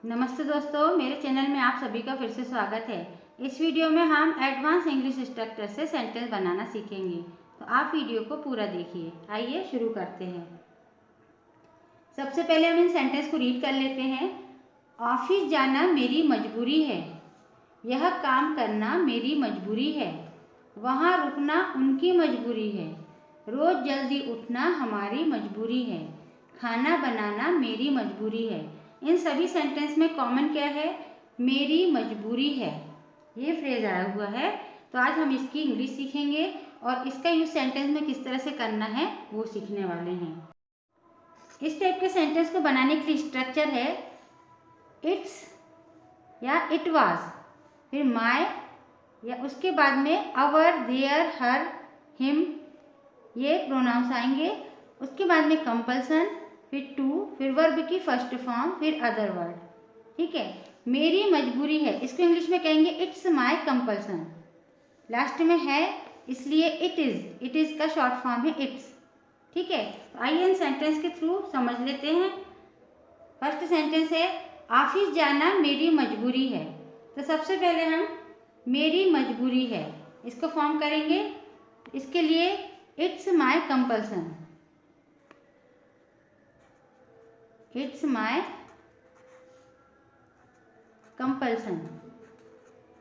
नमस्ते दोस्तों, मेरे चैनल में आप सभी का फिर से स्वागत है। इस वीडियो में हम एडवांस इंग्लिश स्ट्रक्चर से सेंटेंस बनाना सीखेंगे, तो आप वीडियो को पूरा देखिए। आइए शुरू करते हैं। सबसे पहले हम इन सेंटेंस को रीड कर लेते हैं। ऑफिस जाना मेरी मजबूरी है, यह काम करना मेरी मजबूरी है, वहाँ रुकना उनकी मजबूरी है, रोज जल्दी उठना हमारी मजबूरी है, खाना बनाना मेरी मजबूरी है। इन सभी सेंटेंस में कॉमन क्या है? मेरी मजबूरी है, ये फ्रेज आया हुआ है। तो आज हम इसकी इंग्लिश सीखेंगे और इसका यूज सेंटेंस में किस तरह से करना है वो सीखने वाले हैं। इस टाइप के सेंटेंस को बनाने के लिए स्ट्रक्चर है इट्स या इट वाज, फिर माय या उसके बाद में अवर, देयर, हर, हिम, ये प्रोनाउंस आएंगे। उसके बाद में कंपल्सन, फिर टू, फिर वर्ब की फर्स्ट फॉर्म, फिर अदर वर्ड। ठीक है, मेरी मजबूरी है, इसको इंग्लिश में कहेंगे इट्स माय कंपल्सन। लास्ट में है इसलिए इट इज का शॉर्ट फॉर्म है इट्स। ठीक है, तो आइए इन सेंटेंस के थ्रू समझ लेते हैं। फर्स्ट सेंटेंस है ऑफिस जाना मेरी मजबूरी है। तो सबसे पहले हम मेरी मजबूरी है इसको फॉर्म करेंगे। इसके लिए it's my compulsion, it's my compulsion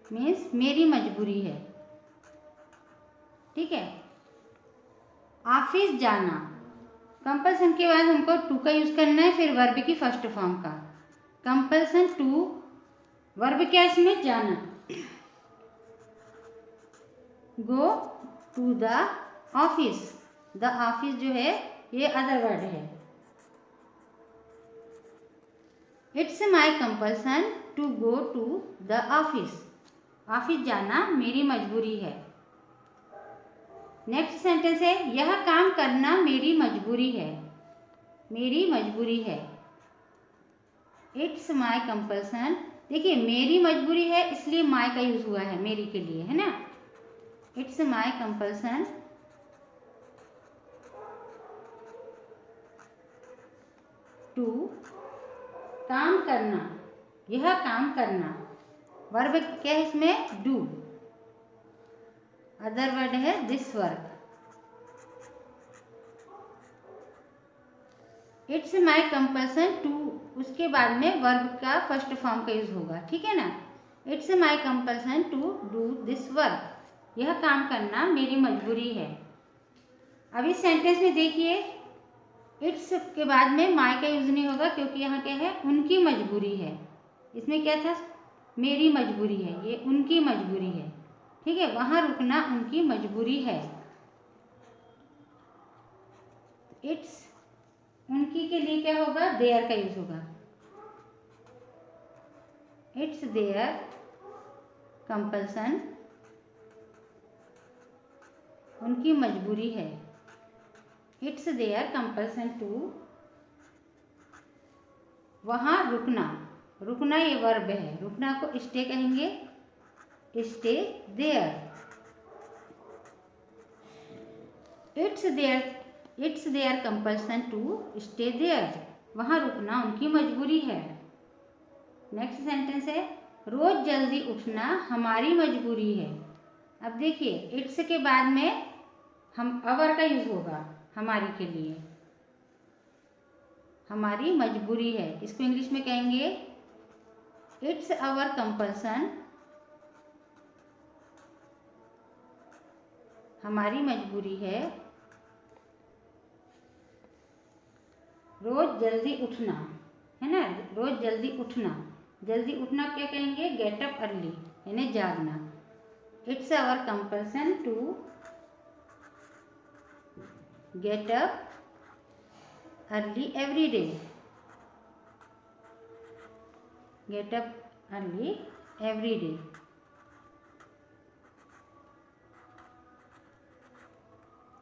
means मेरी मजबूरी है। ठीक है, ऑफिस जाना, कंपल्सन के बाद हमको टू का यूज करना है, फिर वर्ब की फर्स्ट फॉर्म का। कंपल्सन टू, वर्ब क्या इसमें? जाना। Go to the office, the office जो है ये अदर वर्ड है। It's my compulsion to go to the office, office जाना मेरी मजबूरी है। नेक्स्ट सेंटेंस है यह काम करना मेरी मजबूरी है, मेरी मजबूरी है। इट्स माई कंपल्सन, देखिए मेरी मजबूरी है इसलिए माई का यूज हुआ है मेरी के लिए, है ना। इट्स माई कंपल्सन टू, काम करना, यह काम करना। वर्ब क्या है इसमें? डू। अदर वर्ड है this verb. It's my compulsion to, उसके बाद में वर्ब का फर्स्ट फॉर्म का यूज होगा। ठीक है ना। It's my compulsion to do this work, यह काम करना मेरी मजबूरी है। अब इस सेंटेंस में देखिए इट्स के बाद में माई का यूज नहीं होगा क्योंकि यहाँ क्या है? उनकी मजबूरी है। इसमें क्या था? मेरी मजबूरी है, ये उनकी मजबूरी है। ठीक है, वहां रुकना उनकी मजबूरी है। इट्स, उनकी के लिए क्या होगा? देयर का यूज होगा। इट्स देयर कंपल्सन, उनकी मजबूरी है। इट्स देयर कंपल्सन टू, वहां रुकना, रुकना ये वर्ब है, रुकना को स्टे कहेंगे, stay there. It's their compulsion to stay there, वहां रुकना उनकी मजबूरी है। नेक्स्ट सेंटेंस है रोज जल्दी उठना हमारी मजबूरी है। अब देखिए इट्स के बाद में हम अवर का यूज होगा हमारी के लिए, हमारी मजबूरी है। इसको इंग्लिश में कहेंगे इट्स अवर कंपल्सन, हमारी मजबूरी है रोज जल्दी उठना, है ना। रोज जल्दी उठना, जल्दी उठना क्या कहेंगे? गेट अप अर्ली, यानी जागना। It's our compulsion to get up early every day, get up early every day.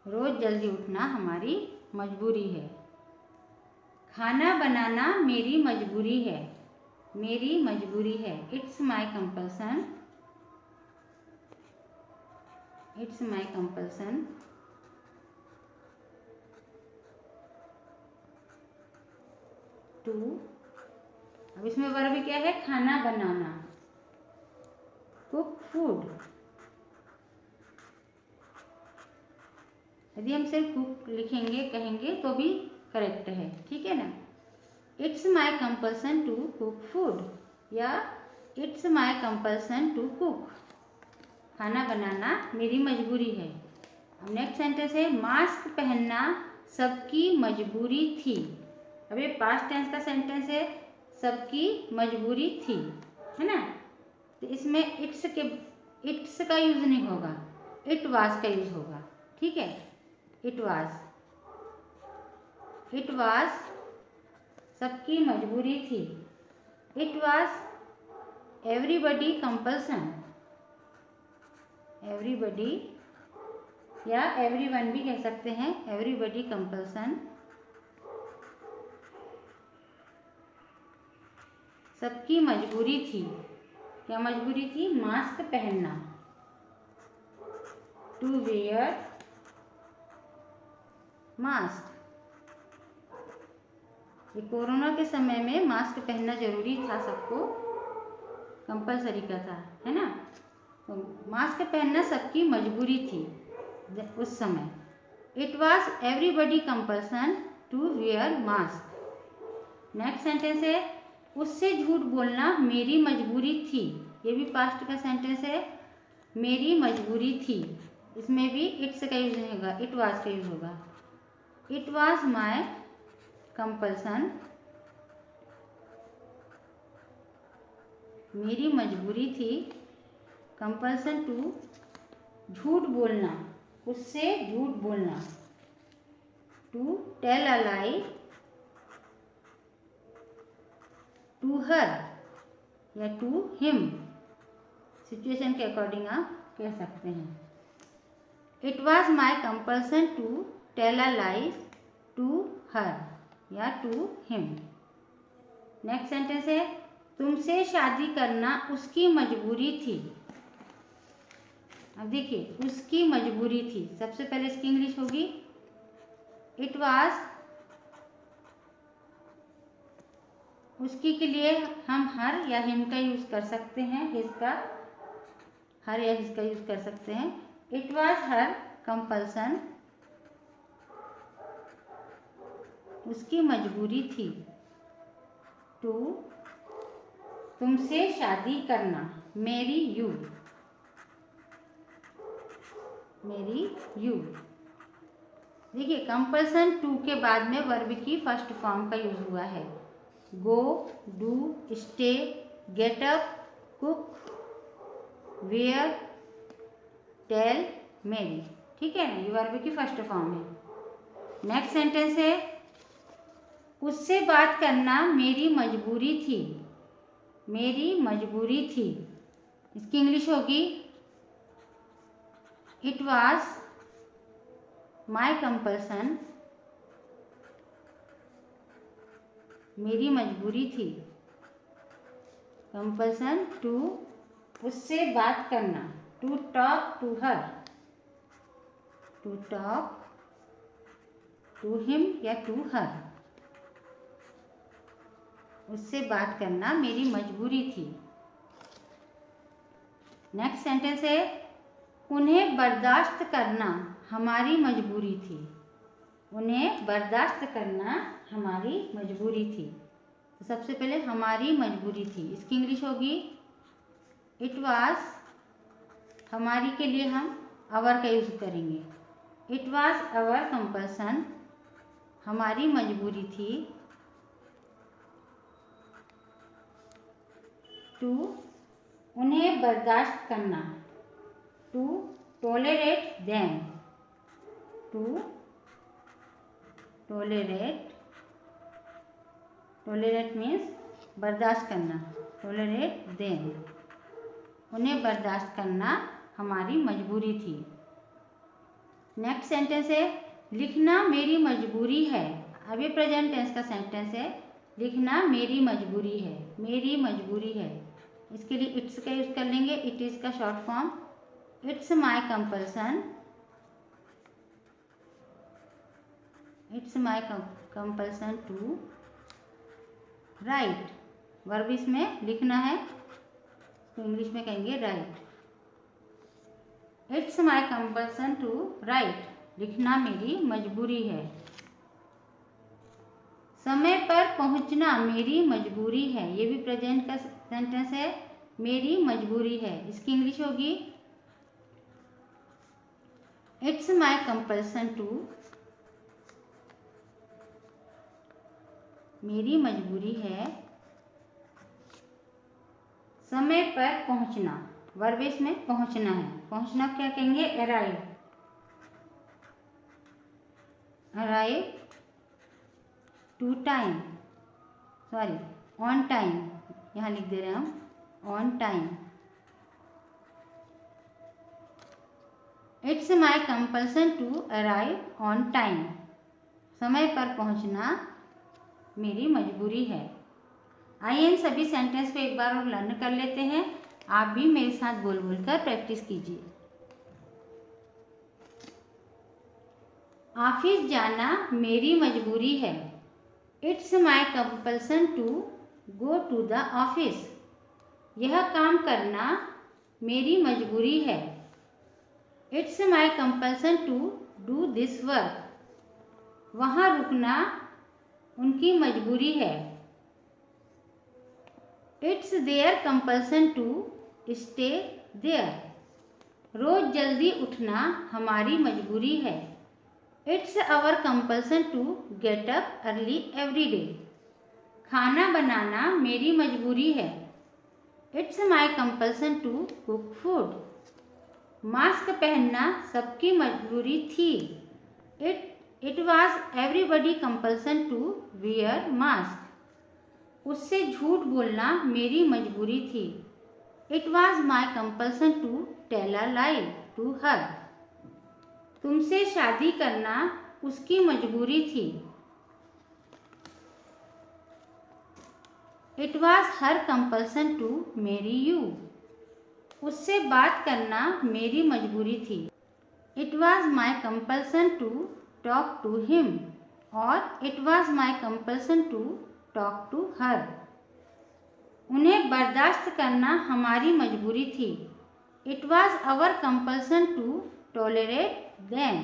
रोज जल्दी उठना हमारी मजबूरी है। खाना बनाना मेरी मजबूरी है, मेरी मजबूरी है। It's my compulsion, it's my compulsion to, अब अब इसमें वर्ब क्या है? खाना बनाना, कुक फूड। यदि हम सिर्फ कुक लिखेंगे कहेंगे तो भी करेक्ट है, ठीक है ना। It's my compulsion to cook food या it's my compulsion to cook, खाना बनाना मेरी मजबूरी है। अब नेक्स्ट सेंटेंस है मास्क पहनना सबकी मजबूरी थी। अब ये पास्ट टेंस का सेंटेंस है, सबकी मजबूरी थी, है ना। तो इसमें इट्स का यूज नहीं होगा, इट वाज का यूज होगा, ठीक है। इट वाज सबकी मजबूरी थी। It was everybody compulsion, everybody या एवरीवन भी कह सकते हैं, एवरीबडी कंपल्सन, सबकी मजबूरी थी। क्या मजबूरी थी? मास्क पहनना, टू वेयर मास्क। ये कोरोना के समय में मास्क पहनना जरूरी था, सबको कंपलसरी का था, है ना। तो मास्क पहनना सबकी मजबूरी थी उस समय। It was everybody compulsion to wear mask. Next sentence है उससे झूठ बोलना मेरी मजबूरी थी। ये भी पास्ट का सेंटेंस है, मेरी मजबूरी थी। इसमें भी इट्स का यूज नहीं होगा, इट वॉज का यूज होगा। इट वॉज माई कंपल्सन, मेरी मजबूरी थी, कंपल्सन टू झूठ बोलना, उससे झूठ बोलना, to tell a lie to her या टू हिम, सिचुएशन के अकॉर्डिंग आप कह सकते हैं। It was my compulsion to tell a lie to her या टू हिम। नेक्स्ट सेंटेंस है तुमसे शादी करना उसकी मजबूरी थी। अब देखिए उसकी मजबूरी थी, सबसे पहले इसकी इंग्लिश होगी इट वाज। उसकी के लिए हम हर या हिम का यूज कर सकते हैं, हिज का, हर या हिज का यूज कर सकते हैं। इट वाज हर कंपल्सन, उसकी मजबूरी थी, टू तुमसे शादी करना, मेरी यू, मेरी यू। देखिए कंपल्सन टू के बाद में वर्ब की फर्स्ट फॉर्म का यूज हुआ है। Go, do, stay, get up, cook, wear, tell, marry, ठीक है ना। ये वर्ब की फर्स्ट फॉर्म है। नेक्स्ट सेंटेंस है उससे बात करना मेरी मजबूरी थी, मेरी मजबूरी थी। इसकी इंग्लिश होगी इट वॉज माई कंपल्सन, मेरी मजबूरी थी, कंपल्सन टू उससे बात करना, to talk to her, to talk to him या टू हर, उससे बात करना मेरी मजबूरी थी। नेक्स्ट सेंटेंस है उन्हें बर्दाश्त करना हमारी मजबूरी थी, उन्हें बर्दाश्त करना हमारी मजबूरी थी। तो सबसे पहले हमारी मजबूरी थी, इसकी इंग्लिश होगी इट वाज। हमारी के लिए हम अवर का यूज करेंगे, इट वाज अवर कंपल्सन, हमारी मजबूरी थी, टू उन्हें बर्दाश्त करना, to tolerate them, to tolerate, tolerate means बर्दाश्त करना, टॉलरेट देम, उन्हें बर्दाश्त करना हमारी मजबूरी थी। नेक्स्ट सेंटेंस है लिखना मेरी मजबूरी है। अब ये प्रेजेंट टेंस का सेंटेंस है, लिखना मेरी मजबूरी है, मेरी मजबूरी है। इसके लिए इट्स का यूज कर लेंगे, इट इज का short form, it's my compulsion, it's my compulsion to write, verb इसमें लिखना है, तो इंग्लिश में कहेंगे write. It's my compulsion to write, लिखना मेरी मजबूरी है। समय पर पहुंचना मेरी मजबूरी है, ये भी प्रेजेंट का सेंटेंस है, मेरी मजबूरी है। इसकी इंग्लिश होगी इट्स माई कंपल्सन टू, मेरी मजबूरी है समय पर पहुंचना। वर्ब इसमें पहुंचना है, पहुंचना क्या कहेंगे, arrive. Arrive to time, sorry on time, यहाँ लिख दे रहे हैं हम on time. It's my compulsion to arrive on time, समय पर पहुंचना मेरी मजबूरी है। आइए इन सभी सेंटेंस को एक बार और लर्न कर लेते हैं। आप भी मेरे साथ बोल बोल कर प्रैक्टिस कीजिए। ऑफिस जाना मेरी मजबूरी है। It's my compulsion to go to the office, यह काम करना मेरी मजबूरी है। It's my compulsion to do this work, वहाँ रुकना उनकी मजबूरी है। It's their compulsion to stay there, रोज जल्दी उठना हमारी मजबूरी है। It's our compulsion to get up early every day, खाना बनाना मेरी मजबूरी है। It's my compulsion to cook food, मास्क पहनना सबकी मजबूरी थी। It was everybody compulsion to wear mask, उससे झूठ बोलना मेरी मजबूरी थी। It was my compulsion to tell a lie to her, तुमसे शादी करना उसकी मजबूरी थी। It was her compulsion to marry you, उससे बात करना मेरी मजबूरी थी। It was my compulsion to talk to him, और it was my compulsion to talk to her, उन्हें बर्दाश्त करना हमारी मजबूरी थी। It was our compulsion to tolerate them,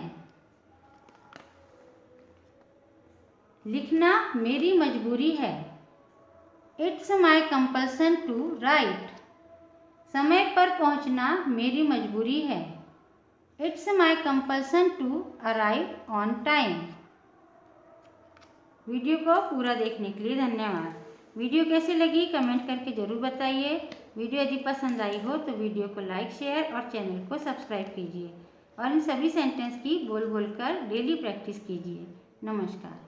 लिखना मेरी मजबूरी है। It's my compulsion to write, समय पर पहुंचना मेरी मजबूरी है। It's my compulsion to arrive on time. Video को पूरा देखने के लिए धन्यवाद। वीडियो कैसी लगी कमेंट करके ज़रूर बताइए। वीडियो यदि पसंद आई हो तो वीडियो को लाइक शेयर और चैनल को सब्सक्राइब कीजिए और इन सभी सेंटेंस की बोल बोल कर डेली प्रैक्टिस कीजिए। नमस्कार।